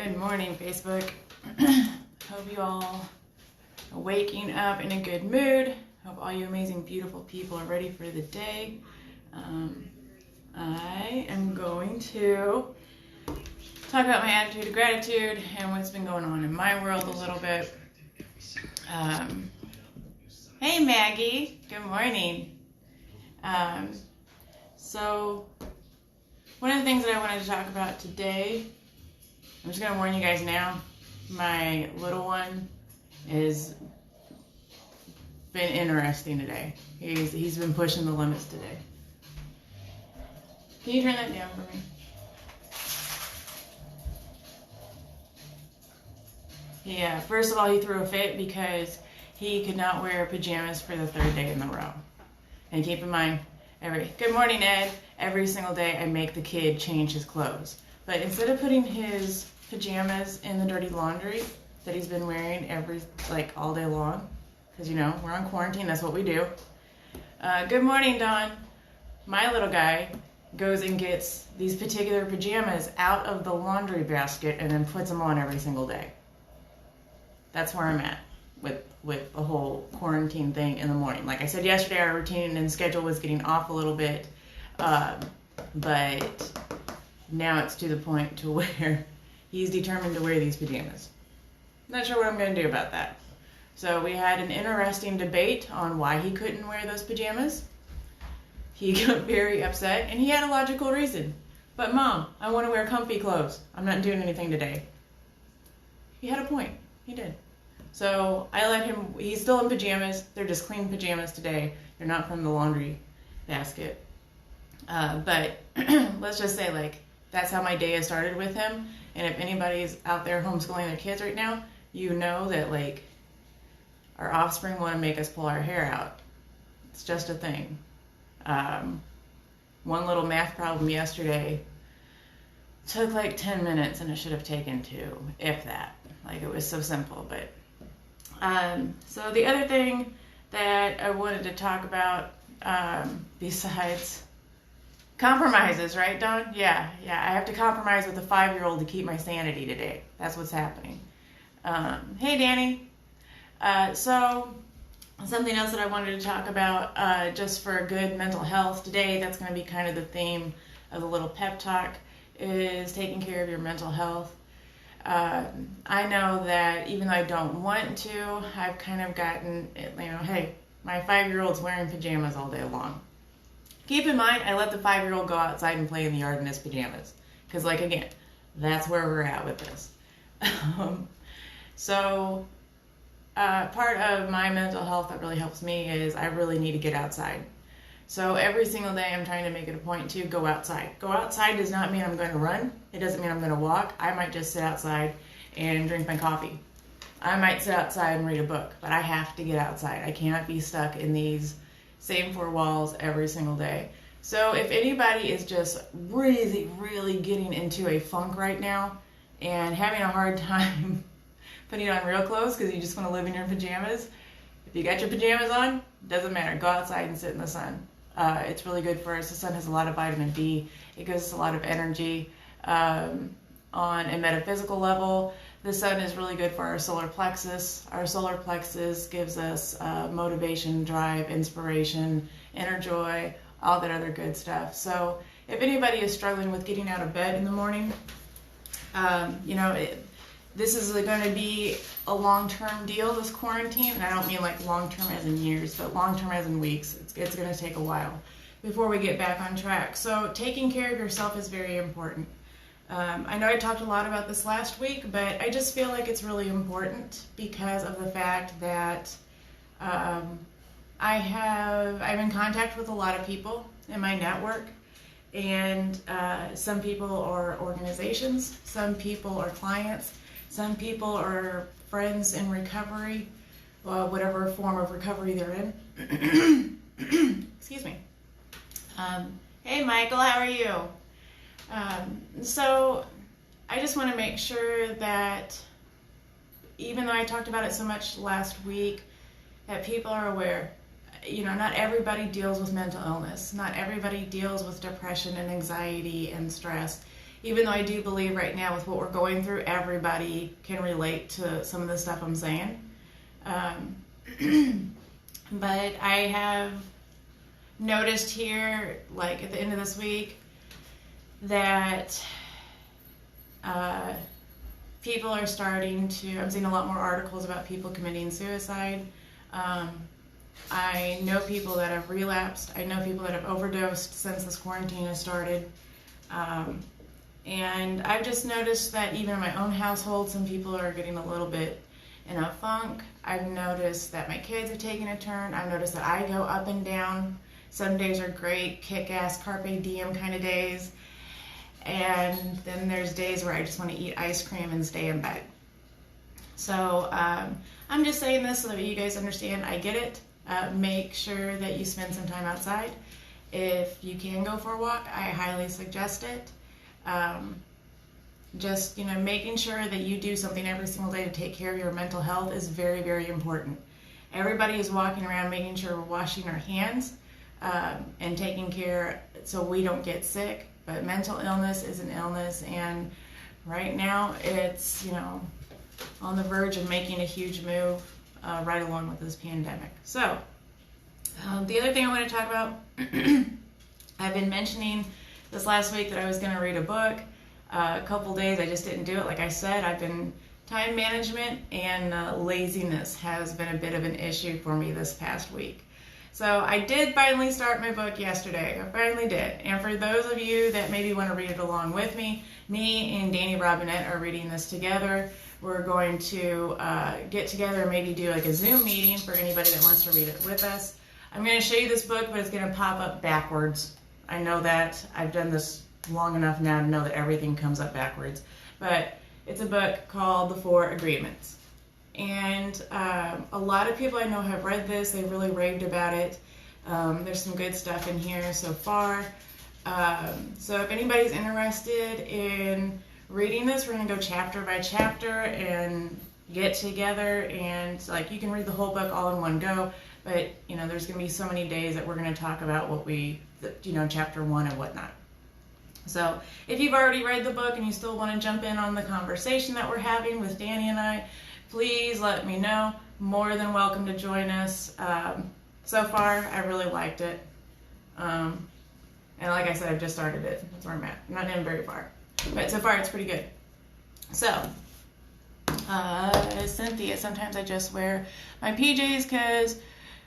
Good morning, Facebook. Hope you all are waking up in a good mood. Hope all you amazing, beautiful people are ready for the day. I am going to talk about my attitude of gratitude and what's been going on in my world a little bit. Hey, Maggie. Good morning. So, one of the things that I wanted to talk about today, I'm just going to warn you guys now, my little one has been interesting today. He's been pushing the limits today. Can you turn that down for me? Yeah, first of all, he threw a fit because he could not wear pajamas for the third day in a row. And keep in mind, good morning, Ed. Every single day I make the kid change his clothes. But instead of putting his pajamas in the dirty laundry that he's been wearing all day long, because we're on quarantine, that's what we do. Good morning, Dawn. My little guy goes and gets these particular pajamas out of the laundry basket and then puts them on every single day. That's where I'm at with the whole quarantine thing in the morning. Like I said yesterday, our routine and schedule was getting off a little bit, but now it's to the point to where he's determined to wear these pajamas. Not sure what I'm going to do about that. So we had an interesting debate on why he couldn't wear those pajamas. He got very upset, and he had a logical reason. But Mom, I want to wear comfy clothes. I'm not doing anything today. He had a point. He did. So I let him, he's still in pajamas. They're just clean pajamas today. They're not from the laundry basket. But let's just say, that's how my day has started with him. And if anybody's out there homeschooling their kids right now, you know that, our offspring want to make us pull our hair out. It's just a thing. One little math problem yesterday took 10 minutes, and it should have taken 2, if that. It was so simple. But so the other thing that I wanted to talk about, besides compromises, right, Dawn? Yeah, I have to compromise with a 5-year-old to keep my sanity today. That's what's happening. Hey, Danny. So something else that I wanted to talk about, just for good mental health today, that's going to be kind of the theme of the little pep talk, is taking care of your mental health. I know that even though I don't want to, I've kind of gotten, hey, my 5-year-old's wearing pajamas all day long. Keep in mind, I let the 5-year-old go outside and play in the yard in his pajamas. Because, again, that's where we're at with this. So, part of my mental health that really helps me is I really need to get outside. So, every single day I'm trying to make it a point to go outside. Go outside does not mean I'm going to run. It doesn't mean I'm going to walk. I might just sit outside and drink my coffee. I might sit outside and read a book. But I have to get outside. I can't be stuck in these same 4 walls every single day. So if anybody is just really, really getting into a funk right now and having a hard time putting on real clothes because you just want to live in your pajamas, if you got your pajamas on, doesn't matter. Go outside and sit in the sun. It's really good for us. The sun has a lot of vitamin D. It gives us a lot of energy. On a metaphysical level, the sun is really good for our solar plexus. Our solar plexus gives us motivation, drive, inspiration, inner joy, all that other good stuff. So if anybody is struggling with getting out of bed in the morning, this is going to be a long-term deal, this quarantine. And I don't mean long-term as in years, but long-term as in weeks. It's going to take a while before we get back on track. So taking care of yourself is very important. I know I talked a lot about this last week, but I just feel like it's really important because of the fact that I'm in contact with a lot of people in my network, and some people are organizations, some people are clients, some people are friends in recovery, whatever form of recovery they're in. Excuse me. Hey, Michael, how are you? So I just want to make sure that even though I talked about it so much last week, that people are aware. Not everybody deals with mental illness. Not everybody deals with depression and anxiety and stress. even though I do believe right now with what we're going through, everybody can relate to some of the stuff I'm saying. But I have noticed here, like at the end of this week, that people are starting to, I'm seeing a lot more articles about people committing suicide. I know people that have relapsed. I know people that have overdosed since this quarantine has started. And I've just noticed that even in my own household, some people are getting a little bit in a funk. I've noticed that my kids have taken a turn. I've noticed that I go up and down. Some days are great, kick-ass, carpe diem kind of days. And then there's days where I just want to eat ice cream and stay in bed. So I'm just saying this so that you guys understand. I get it. Make sure that you spend some time outside. If you can go for a walk, I highly suggest it. Just, making sure that you do something every single day to take care of your mental health is very, very important. Everybody is walking around making sure we're washing our hands and taking care so we don't get sick. But mental illness is an illness, and right now it's, on the verge of making a huge move right along with this pandemic. So, the other thing I want to talk about, I've been mentioning this last week that I was going to read a book. A couple days I just didn't do it. Like I said, time management and laziness has been a bit of an issue for me this past week. So I did finally start my book yesterday. I finally did. And for those of you that maybe want to read it along with me and Danny Robinette are reading this together. We're going to get together and maybe do like a Zoom meeting for anybody that wants to read it with us. I'm going to show you this book, but it's going to pop up backwards. I know that. I've done this long enough now to know that everything comes up backwards. But it's a book called The 4 Agreements. And a lot of people I know have read this. They really raved about it. There's some good stuff in here so far. So if anybody's interested in reading this, we're going to go chapter by chapter and get together. And you can read the whole book all in one go. But, there's going to be so many days that we're going to talk about what chapter 1 and whatnot. So if you've already read the book and you still want to jump in on the conversation that we're having with Danny and I, please let me know. More than welcome to join us. So far, I really liked it. And like I said, I've just started it. That's where I'm at. I'm not in very far. But so far, it's pretty good. So, Cynthia, sometimes I just wear my PJs because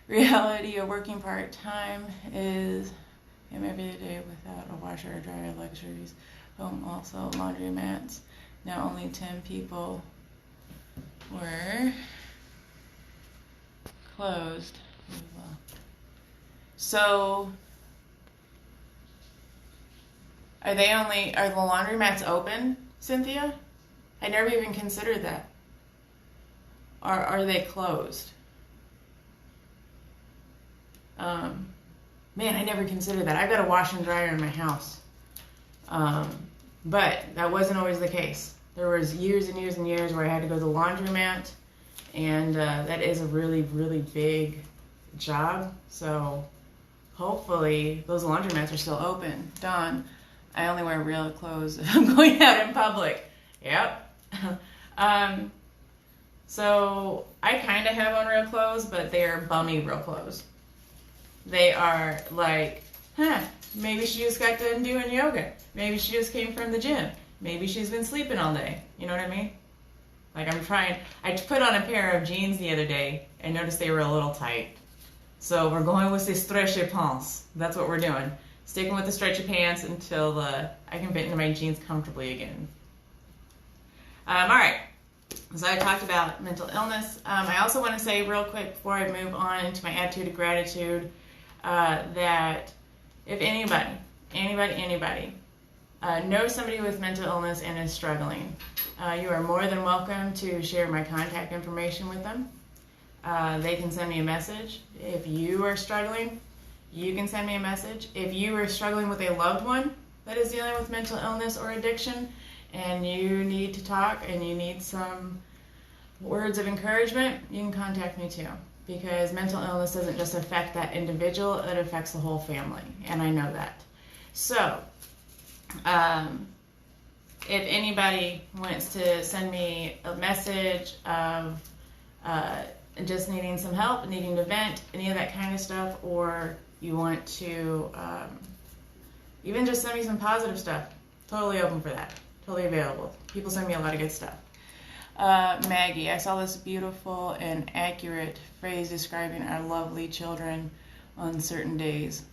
reality of working part-time is every day without a washer or dryer luxuries. Home also laundromats. Now only 10 people were closed. So, are the laundromats open, Cynthia? I never even considered that. Or are they closed? Man, I never considered that. I've got a washer and dryer in my house. But that wasn't always the case. There was years and years and years where I had to go to the laundromat, and that is a really, really big job. So hopefully those laundromats are still open. Dawn, I only wear real clothes if I'm going out in public. Yep. So I kind of have on real clothes, but they're bummy real clothes. They are like, maybe she just got done doing yoga. Maybe she just came from the gym. Maybe she's been sleeping all day. You know what I mean? I put on a pair of jeans the other day and noticed they were a little tight. So we're going with the stretchy pants. That's what we're doing. Sticking with the stretchy pants until I can fit into my jeans comfortably again. All right. So I talked about mental illness. I also want to say real quick before I move on into my attitude of gratitude that if anybody knows somebody with mental illness and is struggling, you are more than welcome to share my contact information with them. They can send me a message. If you are struggling, you can send me a message. If you are struggling with a loved one that is dealing with mental illness or addiction, and you need to talk and you need some words of encouragement, you can contact me too. Because mental illness doesn't just affect that individual, it affects the whole family. And I know that. So, if anybody wants to send me a message of just needing some help, needing to vent, any of that kind of stuff, or you want to even just send me some positive stuff, totally open for that. Totally available. People send me a lot of good stuff. Maggie, I saw this beautiful and accurate phrase describing our lovely children on certain days.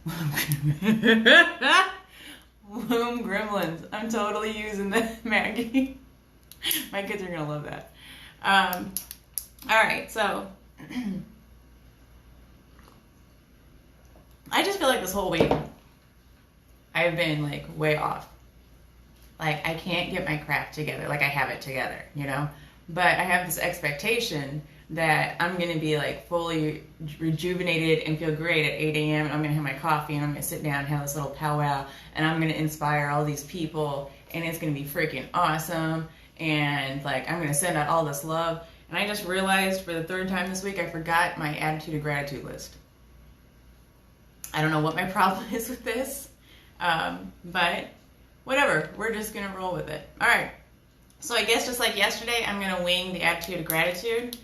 Womb gremlins. I'm totally using that, Maggie. My kids are going to love that. Alright, so I just feel like this whole week I've been like way off. Like I can't get my crap together. Like I have it together, you know? But I have this expectation that I'm going to be like fully rejuvenated and feel great at 8 a.m. I'm going to have my coffee and I'm going to sit down and have this little powwow and I'm going to inspire all these people and it's going to be freaking awesome and like I'm going to send out all this love. And I just realized for the third time this week I forgot my attitude of gratitude list. I don't know what my problem is with this, but whatever. We're just going to roll with it. All right. So I guess just like yesterday, I'm going to wing the attitude of gratitude,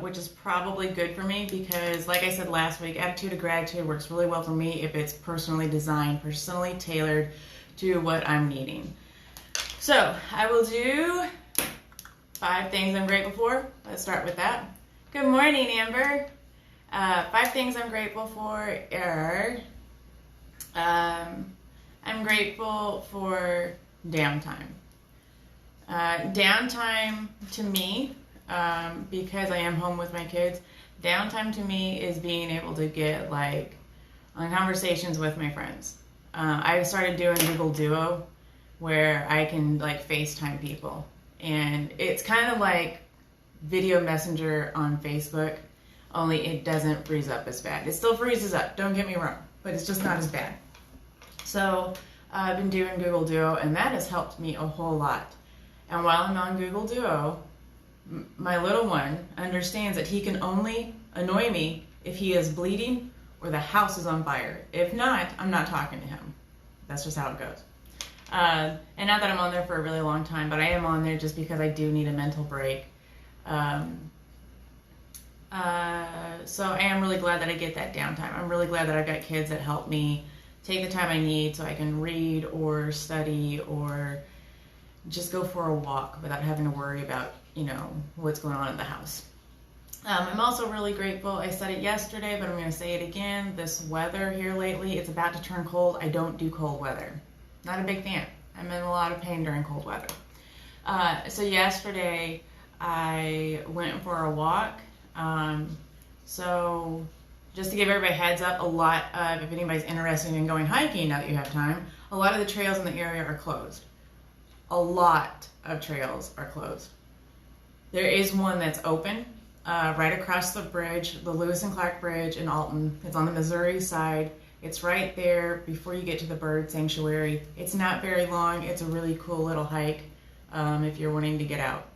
which is probably good for me because, like I said last week, attitude of gratitude works really well for me if it's personally designed, personally tailored to what I'm needing. So I will do 5 things I'm grateful for. Let's start with that. Good morning, Amber. 5 things I'm grateful for are I'm grateful for downtime. Downtime to me, because I am home with my kids, downtime to me is being able to get like on conversations with my friends. I started doing Google Duo where I can like FaceTime people. And it's kind of like video messenger on Facebook, only it doesn't freeze up as bad. It still freezes up, don't get me wrong, but it's just not as bad. So I've been doing Google Duo and that has helped me a whole lot. And while I'm on Google Duo, my little one understands that he can only annoy me if he is bleeding or the house is on fire. If not, I'm not talking to him. That's just how it goes. And not that I'm on there for a really long time, but I am on there just because I do need a mental break. So I am really glad that I get that downtime. I'm really glad that I've got kids that help me take the time I need so I can read or study or just go for a walk without having to worry about, you know, what's going on in the house. I'm also really grateful. I said it yesterday, but I'm going to say it again. This weather here lately, it's about to turn cold. I don't do cold weather. Not a big fan. I'm in a lot of pain during cold weather. So yesterday I went for a walk. So just to give everybody a heads up, if anybody's interested in going hiking now that you have time, a lot of the trails in the area are closed. A lot of trails are closed. There is one that's open right across the bridge, the Lewis and Clark Bridge in Alton. It's on the Missouri side. It's right there before you get to the bird sanctuary. It's not very long. It's a really cool little hike if you're wanting to get out.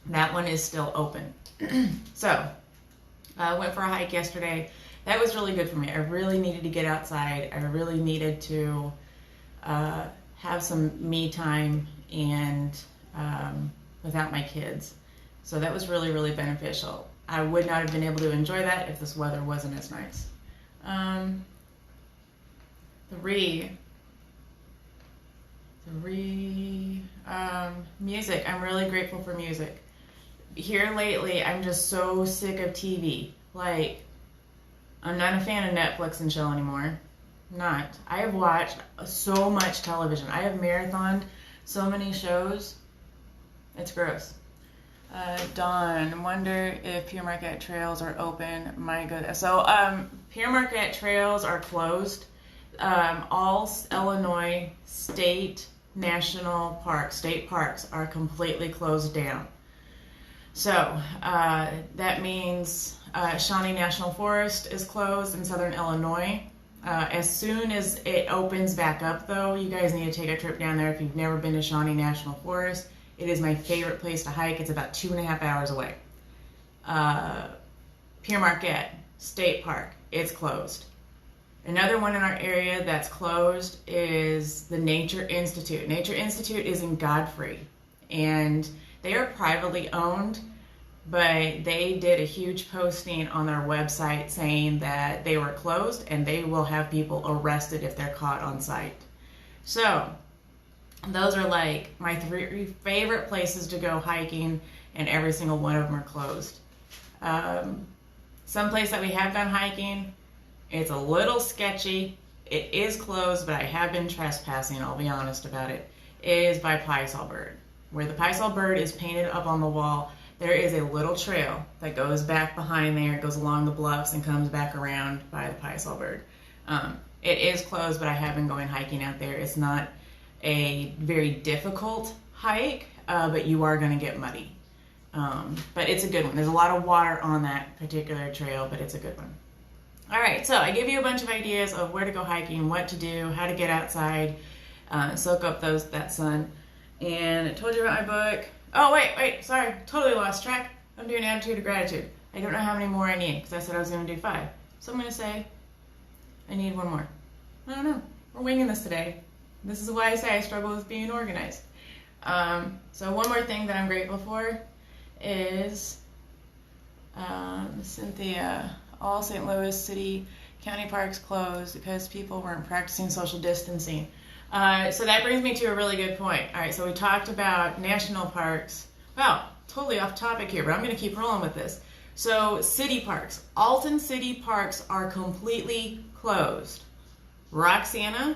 That one is still open. So I went for a hike yesterday. That was really good for me. I really needed to get outside. I really needed to have some me time and without my kids. So that was really, really beneficial. I would not have been able to enjoy that if this weather wasn't as nice. 3, music. I'm really grateful for music. Here lately, I'm just so sick of TV. Like, I'm not a fan of Netflix and chill anymore. Not. I have watched so much television. I have marathoned so many shows. It's gross. Dawn, wonder if Pure Marquette trails are open. My goodness. So, Pure Marquette trails are closed. All Illinois state parks are completely closed down. So, that means Shawnee National Forest is closed in southern Illinois. As soon as it opens back up, though, you guys need to take a trip down there if you've never been to Shawnee National Forest. It is my favorite place to hike. It's about 2.5 hours away. Pure Marquette State Park, it's closed. Another one in our area that's closed is the Nature Institute. Nature Institute is in Godfrey, and they are privately owned, but they did a huge posting on their website saying that they were closed and they will have people arrested if they're caught on site. So those are like my 3 favorite places to go hiking, and every single one of them are closed. Some place that we have gone hiking, it's a little sketchy. It is closed, but I have been trespassing, I'll be honest about it, is by Pie-Sol Bird. Where the Pie-Sol Bird is painted up on the wall, there is a little trail that goes back behind there, goes along the bluffs, and comes back around by the Pie-Sol Bird. It is closed, but I have been going hiking out there. It's not a very difficult hike, but you are going to get muddy. But it's a good one. There's a lot of water on that particular trail, but it's a good one. All right, so I gave you a bunch of ideas of where to go hiking, what to do, how to get outside, soak up that sun. And I told you about my book. Oh, wait, sorry, totally lost track. I'm doing Attitude of Gratitude. I don't know how many more I need, because I said I was going to do 5. So I'm going to say I need 1 more. I don't know. We're winging this today. This is why I say I struggle with being organized. So one more thing that I'm grateful for is Cynthia, all St. Louis City County parks closed because people weren't practicing social distancing. So that brings me to a really good point. All right, so we talked about national parks. Wow, totally off topic here, but I'm going to keep rolling with this. So city parks. Alton City parks are completely closed. Roxana,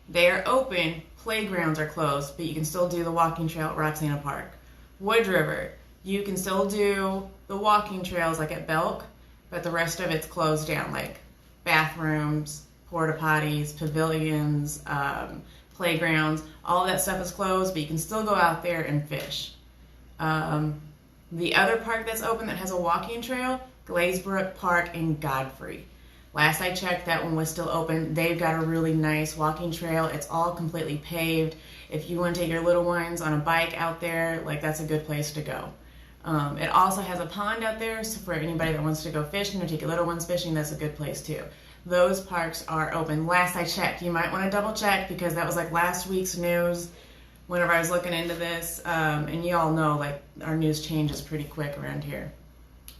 they are open. Playgrounds are closed, but you can still do the walking trail at Roxana Park. Wood River, you can still do the walking trails like at Belk, but the rest of it's closed down, like bathrooms, porta potties, pavilions, playgrounds. All of that stuff is closed, but you can still go out there and fish. The other park that's open that has a walking trail, Glazebrook Park in Godfrey. Last I checked, that one was still open. They've got a really nice walking trail. It's all completely paved. If you want to take your little ones on a bike out there, like that's a good place to go. It also has a pond out there, so for anybody that wants to go fishing or take your little ones fishing, that's a good place too. Those parks are open. Last I checked, you might want to double check because that was like last week's news whenever I was looking into this. And you all know like our news changes pretty quick around here.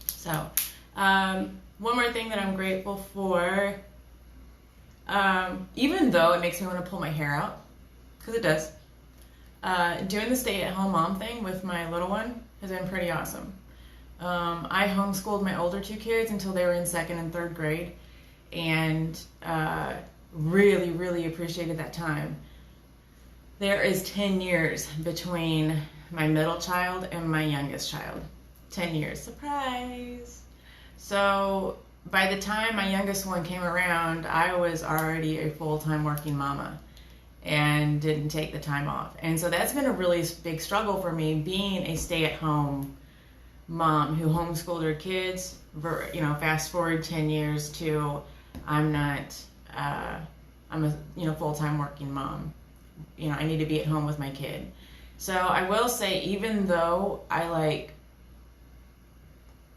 So, one more thing that I'm grateful for, even though it makes me want to pull my hair out, because it does, doing the stay-at-home mom thing with my little one has been pretty awesome. I homeschooled my older 2 kids until they were in 2nd and 3rd grade, and really, really appreciated that time. There is 10 years between my middle child and my youngest child. 10 years. Surprise! So by the time my youngest one came around, I was already a full-time working mama and didn't take the time off. And so that's been a really big struggle for me, being a stay-at-home mom who homeschooled her kids. Fast forward 10 years to I'm a full-time working mom. I need to be at home with my kid. So I will say, even though I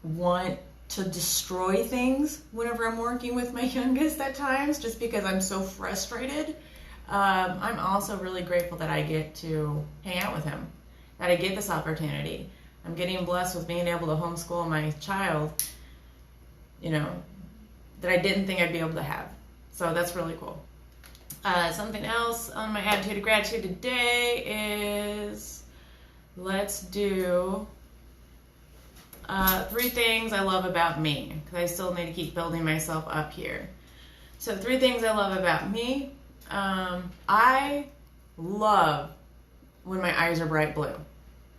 want to destroy things whenever I'm working with my youngest at times, just because I'm so frustrated, I'm also really grateful that I get to hang out with him, that I get this opportunity. I'm getting blessed with being able to homeschool my child, that I didn't think I'd be able to have. So that's really cool. Something else on my attitude of gratitude today is, let's do 3 things I love about me, because I still need to keep building myself up here. So 3 things I love about me. I love when my eyes are bright blue.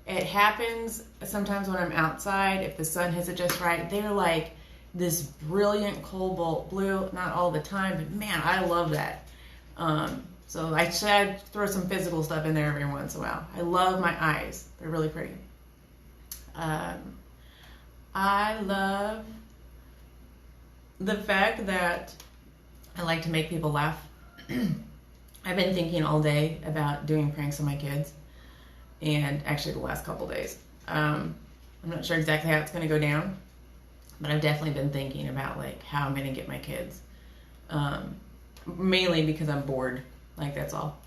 It happens sometimes when I'm outside, if the sun hits it just right, they're like this brilliant cobalt blue. Not all the time, but man, I love that. So I should throw some physical stuff in there every once in a while. I love my eyes. They're really pretty. I love the fact that I like to make people laugh. I've been thinking all day about doing pranks on my kids, and actually the last couple days. I'm not sure exactly how it's going to go down, but I've definitely been thinking about how I'm going to get my kids. mainly because I'm bored. Like, that's all.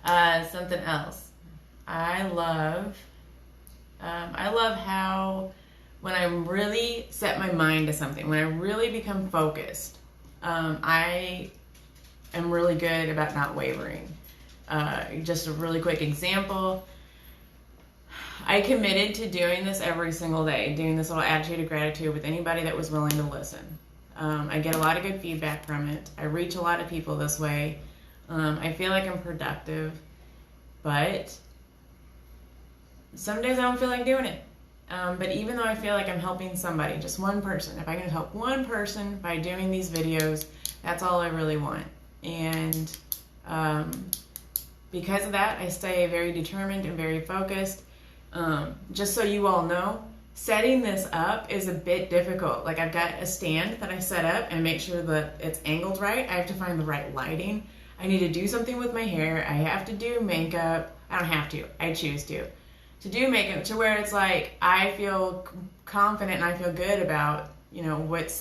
Something else. I love how when I really set my mind to something, when I really become focused, I am really good about not wavering. Just a really quick example. I committed to doing this every single day, doing this little attitude of gratitude with anybody that was willing to listen. I get a lot of good feedback from it. I reach a lot of people this way. I feel like I'm productive, but some days I don't feel like doing it. But even though I feel like I'm helping somebody, just one person, if I can help one person by doing these videos, that's all I really want. And because of that, I stay very determined and very focused. Just so you all know, setting this up is a bit difficult. Like, I've got a stand that I set up and make sure that it's angled right. I have to find the right lighting. I need to do something with my hair. I have to do makeup. I don't have to. I choose to do makeup to where it's like I feel confident and I feel good about, you know, what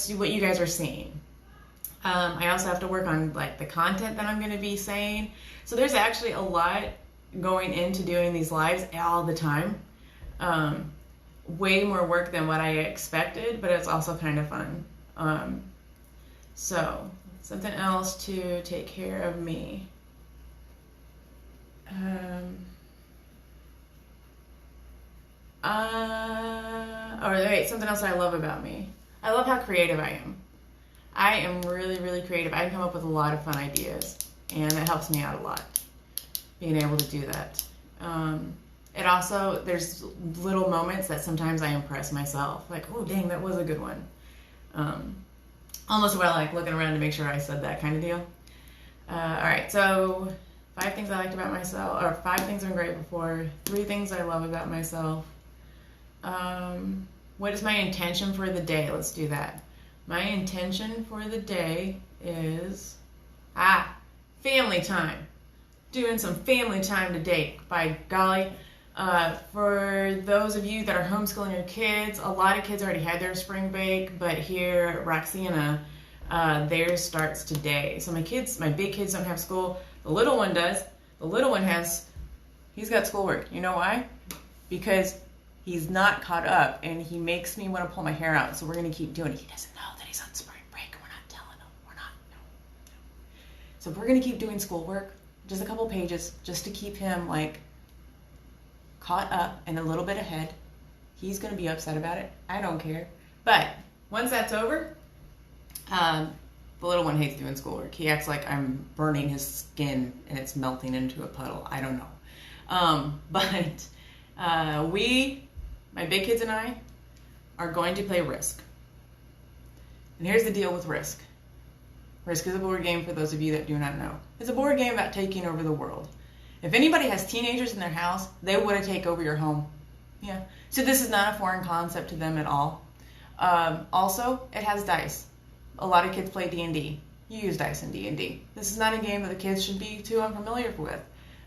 you guys are seeing. I also have to work on like the content that I'm going to be saying. So there's actually a lot going into doing these lives all the time. Way more work than what I expected, but it's also kind of fun. So something else to take care of me. Something else I love about me. I love how creative I am. I am really, really creative. I can come up with a lot of fun ideas, and it helps me out a lot, being able to do that. It also, there's little moments that sometimes I impress myself. Like, oh, dang, that was a good one. Almost like looking around to make sure I said that kind of deal. All right, so 5 things I liked about myself, or 5 things I'm grateful for, 3 things I love about myself. What is my intention for the day? Let's do that. My intention for the day is, family time. Doing some family time today, by golly. For those of you that are homeschooling your kids, a lot of kids already had their spring break, but here at Roxana, theirs starts today. So my big kids don't have school. The little one does. The little one he's got schoolwork. You know why? Because he's not caught up, and he makes me want to pull my hair out, so we're going to keep doing it. He doesn't know that he's on spring break. We're not telling him. We're not. No. So we're going to keep doing schoolwork, just a couple pages, just to keep him, like, caught up and a little bit ahead. He's going to be upset about it. I don't care. But once that's over, the little one hates doing schoolwork. He acts like I'm burning his skin and it's melting into a puddle. I don't know. But my big kids and I, are going to play Risk. And here's the deal with Risk. Risk is a board game for those of you that do not know. It's a board game about taking over the world. If anybody has teenagers in their house, they want to take over your home. Yeah. So this is not a foreign concept to them at all. Also, it has dice. A lot of kids play D&D. You use dice in D&D. This is not a game that the kids should be too unfamiliar with.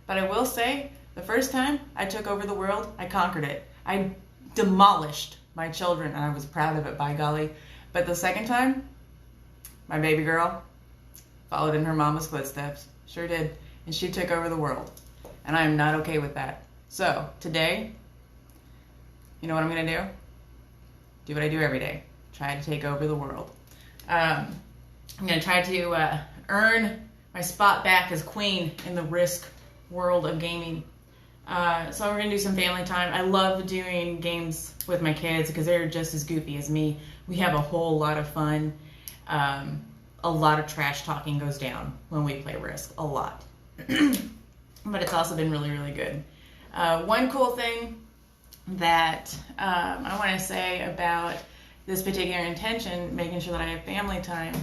But I will say, the first time I took over the world, I conquered it. I demolished my children, and I was proud of it, by golly. But the second time, my baby girl followed in her mama's footsteps. Sure did. And she took over the world. And I am not okay with that. So, today, you know what I'm going to do? Do what I do every day. Try to take over the world. I'm going to try to earn my spot back as queen in the Risk world of gaming. So we're going to do some family time. I love doing games with my kids because they're just as goofy as me. We have a whole lot of fun. A lot of trash talking goes down when we play Risk. A lot. But it's also been really, really good. One cool thing that I want to say about this particular intention, making sure that I have family time,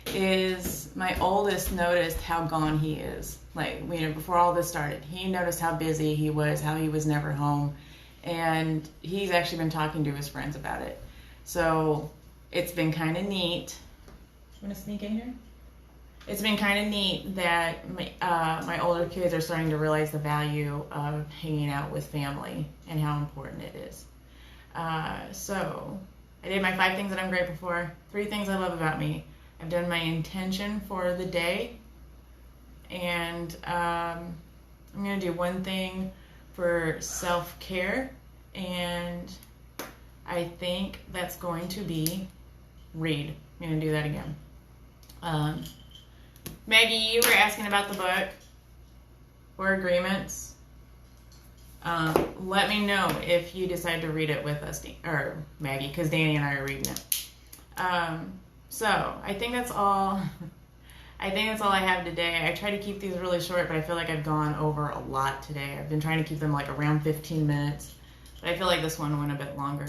is my oldest noticed how gone he is. Like, you know, before all this started, he noticed how busy he was, how he was never home, and he's actually been talking to his friends about it. So it's been kind of neat. You want to sneak in here? It's been kind of neat that my older kids are starting to realize the value of hanging out with family and how important it is. So I did my 5 things that I'm grateful for, 3 things I love about me. I've done my intention for the day, and I'm going to do one thing for self-care, and I think that's going to be read. I'm going to do that again. Maggie, you were asking about the book, Four Agreements. Let me know if you decide to read it with us, or Maggie, because Danny and I are reading it. So I think that's all. I think that's all I have today. I try to keep these really short, but I feel like I've gone over a lot today. I've been trying to keep them like around 15 minutes, but I feel like this one went a bit longer.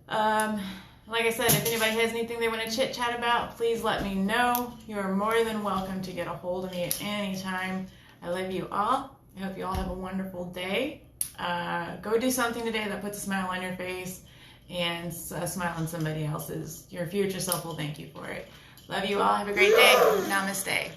Like I said, if anybody has anything they want to chit chat about, please let me know. You are more than welcome to get a hold of me at any time. I love you all. I hope you all have a wonderful day. Go do something today that puts a smile on your face and a smile on somebody else's. Your future self will thank you for it. Love you all. Have a great day. Namaste.